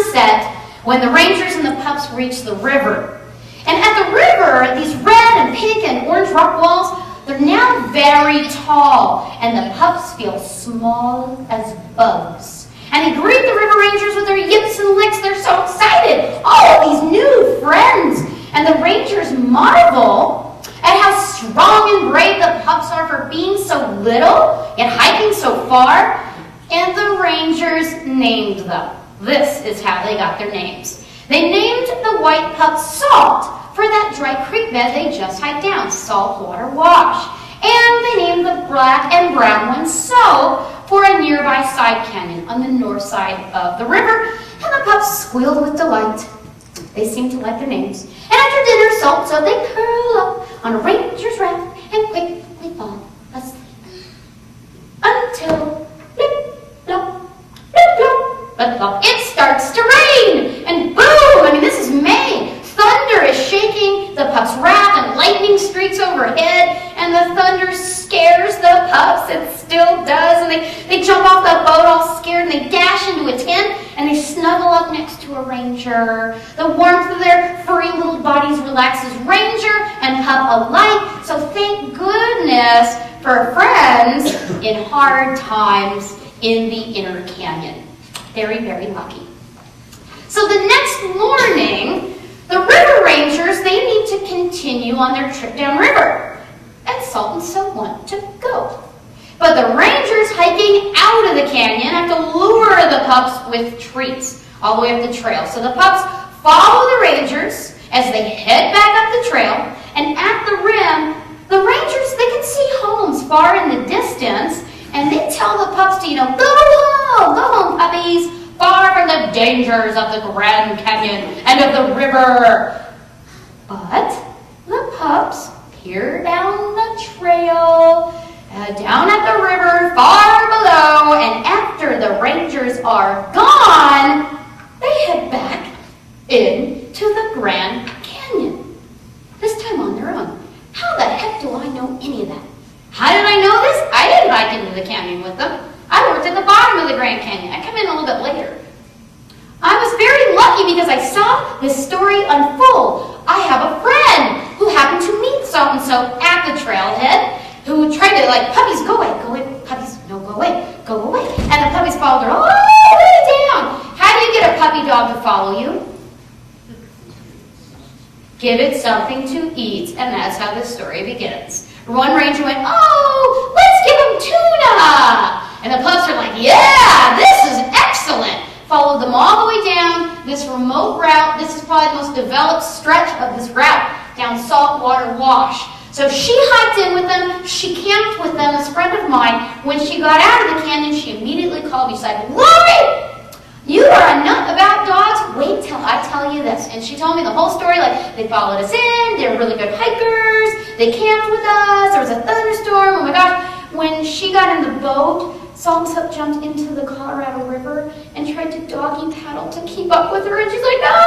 sunset when the rangers and the pups reach the river. And at the river, these red and pink and orange rock walls, they're now very tall, and the pups feel small as bugs. And they greet the river rangers with their yips and licks. They're so excited. All these new friends. And the rangers marvel at how strong and brave the pups are for being so little and hiking so far. And the rangers named them. This is how they got their names. They named the white pup Salt for that dry creek bed they just hiked down, Saltwater Wash. And they named the black and brown one So for a nearby side canyon on the north side of the river. And the pups squealed with delight. They seemed to like their names. And after dinner, so they curl up on a ranger's raft and quickly fall asleep. Until blip, blop, blip, blop, blip, blop, it starts to rain. And boom! I mean, this is May. Thunder is shaking the pups' raft and lightning streaks overhead. And the thunder scares the pups. It still does. And they jump off the boat all scared. And they dash into a tent. And they snuggle up next to a ranger. The warmth of their furry little bodies relaxes ranger and pup alike. So thank goodness for friends in hard times in the inner canyon. Very, very lucky. So the next morning, the river rangers, they need to continue on their trip downriver. And Salt and So want to go. But the rangers hiking out of the canyon have to lure the pups with treats all the way up the trail. So the pups follow the rangers as they head back up the trail. And at the rim, the rangers, they can see homes far in the distance. And they tell the pups to, go home, puppies, far from the dangers of the Grand Canyon and of the river. But the pups peer down the trail, down at the river, far below, and after the rangers are gone, they head back into the Grand Canyon. This time on their own. How the heck do I know any of that? How did I know this? I didn't hike into the canyon with them. I worked at the bottom of the Grand Canyon. I come in a little bit later. I was very lucky because I saw this story unfold. I have a friend who happened to meet so-and-so at the trailhead who tried to, puppies, go away, puppies, no, go away. And the puppies followed her all the way down. How do you get a puppy dog to follow you? Give it something to eat, and that's how this story begins. One ranger went, let's give him tuna. And the pups are like, yeah, this is excellent. Followed them all the way down this remote route. This is probably the most developed stretch of this route down Saltwater Wash. So she hiked in with them. She camped with them, this friend of mine. When she got out of the canyon, she immediately called me. She said, Lori, you are a nut about dogs. Wait till I tell you this. And she told me the whole story. They followed us in. They were really good hikers. They camped with us. There was a thunderstorm. Oh my gosh. When she got in the boat, Salt and So jumped into the Colorado River and tried to doggy paddle to keep up with her. And she's like, no.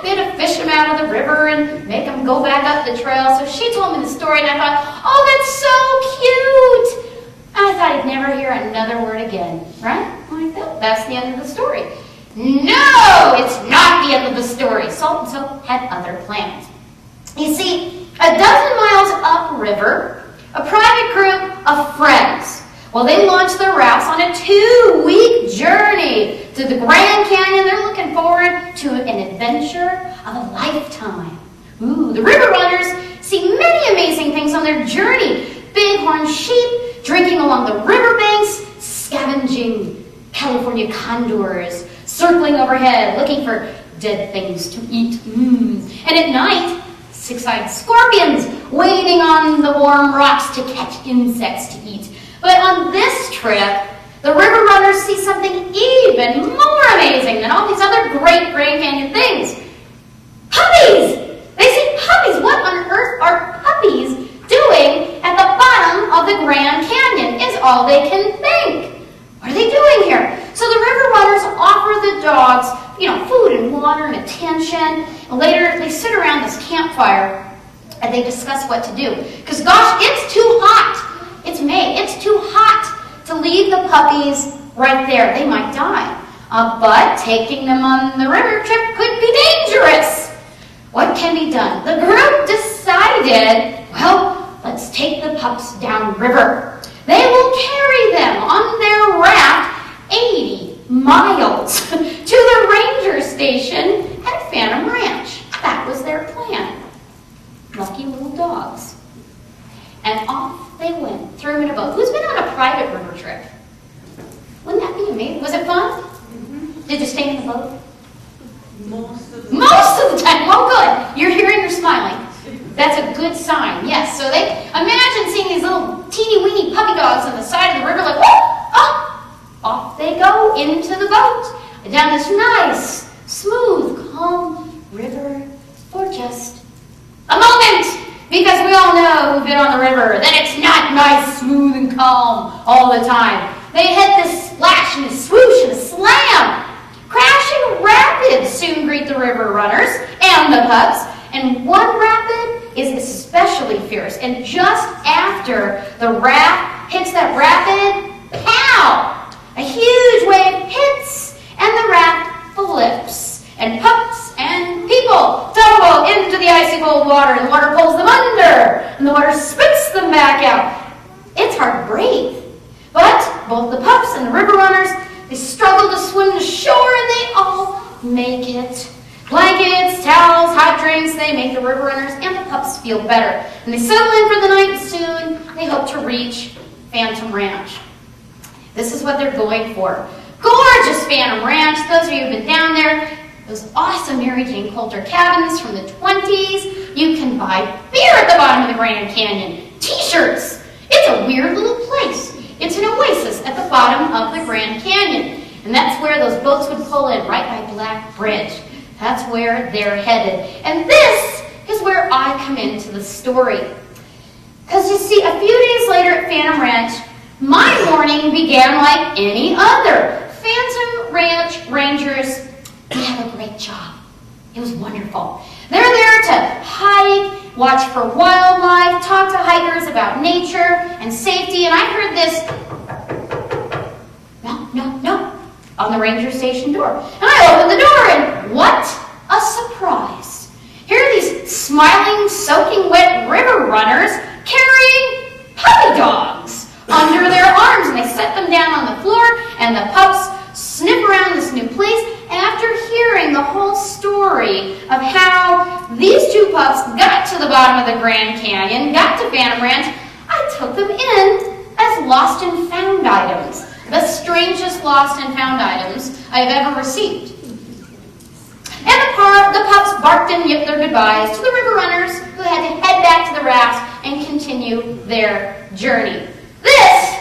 They had to fish him out of the river and make him go back up the trail. So she told me the story, and I thought, that's so cute. And I thought I'd never hear another word again, right? That's the end of the story. No, it's not the end of the story. Salt and So had other plans. You see, a dozen miles upriver, a private group of friends, they launched their rafts on a 2-week journey to the Grand Canyon. They're looking forward to an adventure of a lifetime. The river runners see many amazing things on their journey. Bighorn sheep drinking along the riverbanks, scavenging California condors, circling overhead, looking for dead things to eat. And at night, 6-eyed scorpions waiting on the warm rocks to catch insects to eat. But on this trip, the river runners see something even more amazing than all these other great Grand Canyon things. Puppies! They see puppies. What on earth are puppies doing at the bottom of the Grand Canyon is all they can think. What are they doing here? So the river runners offer the dogs, food and water and attention. And later, they sit around this campfire and they discuss what to do. Because gosh, it's too hot. It's May. It's too hot to leave the puppies right there. They might die. but taking them on the river trip could be dangerous. What can be done? The group decided, well, let's take the pups downriver. They will carry them on their raft 80 miles to the ranger station at Phantom Ranch. That was their plan. Lucky little dogs. And off they went, threw them in a boat. Who's been on a private river trip? Wouldn't that be amazing? Was it fun? Mm-hmm. Did you stay in the boat? Most of the time. Oh, good. You're here and you're smiling. That's a good sign. Yes. So they imagine seeing these little teeny weeny puppy dogs on the side of the river, like, whoop, oh, off they go into the boat down this nice, smooth, calm river for just a moment. Because we all know who've been on the river that it's not nice, smooth, and calm all the time. They had this splash and a swoosh and a slam. Crashing rapids soon greet the river runners and the pups. And one rapid is especially fierce. And just after the raft hits that rapid, pow! A huge wave hits and the raft flips. And pups and people tumble into the icy cold water, and the water pulls them under, and the water spits them back out. It's hard to breathe. But both the pups and the river runners, they struggle to swim to shore, and they all make it. Blankets, towels, hot drinks, they make the river runners and the pups feel better. And they settle in for the night, and soon they hope to reach Phantom Ranch. This is what they're going for. Gorgeous Phantom Ranch. Those of you who've been down there, those awesome Mary Jane Coulter cabins from the 20s. You can buy beer at the bottom of the Grand Canyon. T-shirts. It's a weird little place. It's an oasis at the bottom of the Grand Canyon. And that's where those boats would pull in, right by Black Bridge. That's where they're headed. And this is where I come into the story. Because you see, a few days later at Phantom Ranch, my morning began like any other. Phantom Ranch Rangers, they have a great job. It was wonderful. They're there to hike, watch for wildlife, talk to hikers about nature and safety. And I heard this, no, on the ranger station door. And I opened the door, and what a surprise. Here are these smiling, soaking wet river runners carrying puppy dogs under their arms. And they set them down on the floor, and the pups sniff around this new place. And after hearing the whole story of how these two pups got to the bottom of the Grand Canyon, got to Phantom Ranch, I took them in as lost and found items. The strangest lost and found items I've ever received. And the pups barked and yipped their goodbyes to the river runners who had to head back to the rafts and continue their journey. This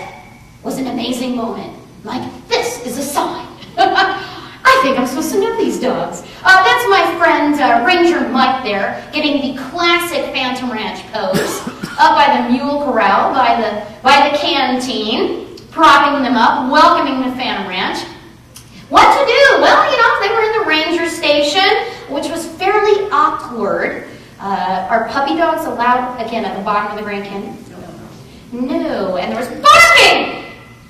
was an amazing moment. Like, this is a sign. I think I'm supposed to know these dogs. That's my friend Ranger Mike there, getting the classic Phantom Ranch pose up by the mule corral, by the canteen, propping them up, welcoming the Phantom Ranch. What to do? Well, they were in the ranger station, which was fairly awkward. Are puppy dogs allowed, again, at the bottom of the Grand Canyon? No. And there was barking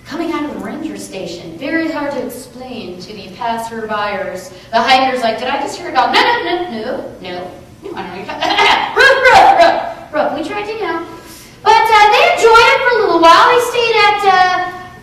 coming out of the ranger station. Very hard to explain to the passerbyers. The hikers like, did I just hear a dog? No, I don't know you're talking. Ruff. We tried to, But they enjoyed it for a little while. They stayed at,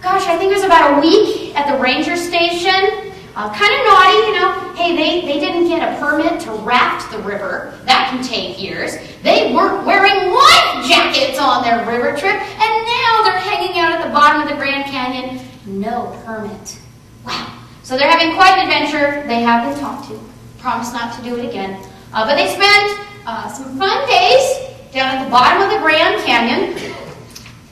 I think it was about a week at the ranger station. Kind of naughty, Hey, they didn't get a permit to raft the river. That can take years. They weren't wearing life jackets on their river trip, and now they're hanging out at the bottom of the Grand Canyon. No permit. Wow. So they're having quite an adventure. They have been talked to. Promise not to do it again. But they spent some fun days down at the bottom of the Grand Canyon.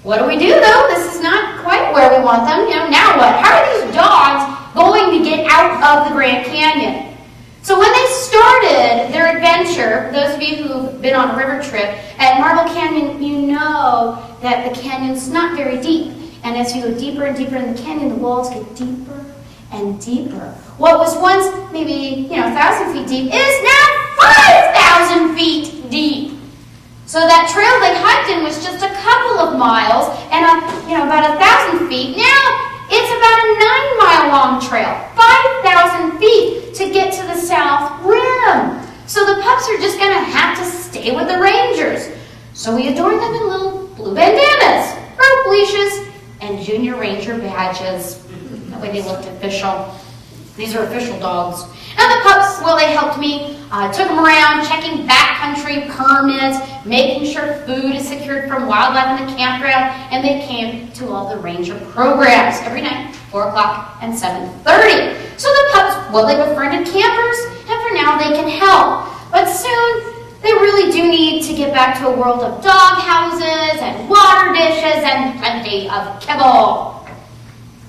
What do we do, though? This is not quite where we want them. Now what? How are these dogs going to get out of the Grand Canyon? So when they started their adventure, those of you who've been on a river trip, at Marble Canyon, you know that the canyon's not very deep. And as you go deeper and deeper in the canyon, the walls get deeper and deeper. What was once maybe, 1,000 feet deep is now 5,000 feet deep. So that trail they hiked in was just a couple of miles and about 1,000 feet. Now it's about a 9-mile long trail, 5,000 stay with the Rangers. So we adorned them in little blue bandanas, rope leashes, and junior ranger badges. That way they looked official. These are official dogs. And the pups, well, they helped me. Took them around, checking backcountry permits, making sure food is secured from wildlife in the campground, and they came to all the ranger programs every night, 4 o'clock and 7:30. So the pups, well, they befriended campers, and for now they can help. But soon, they really do need to get back to a world of dog houses and water dishes and plenty of kibble.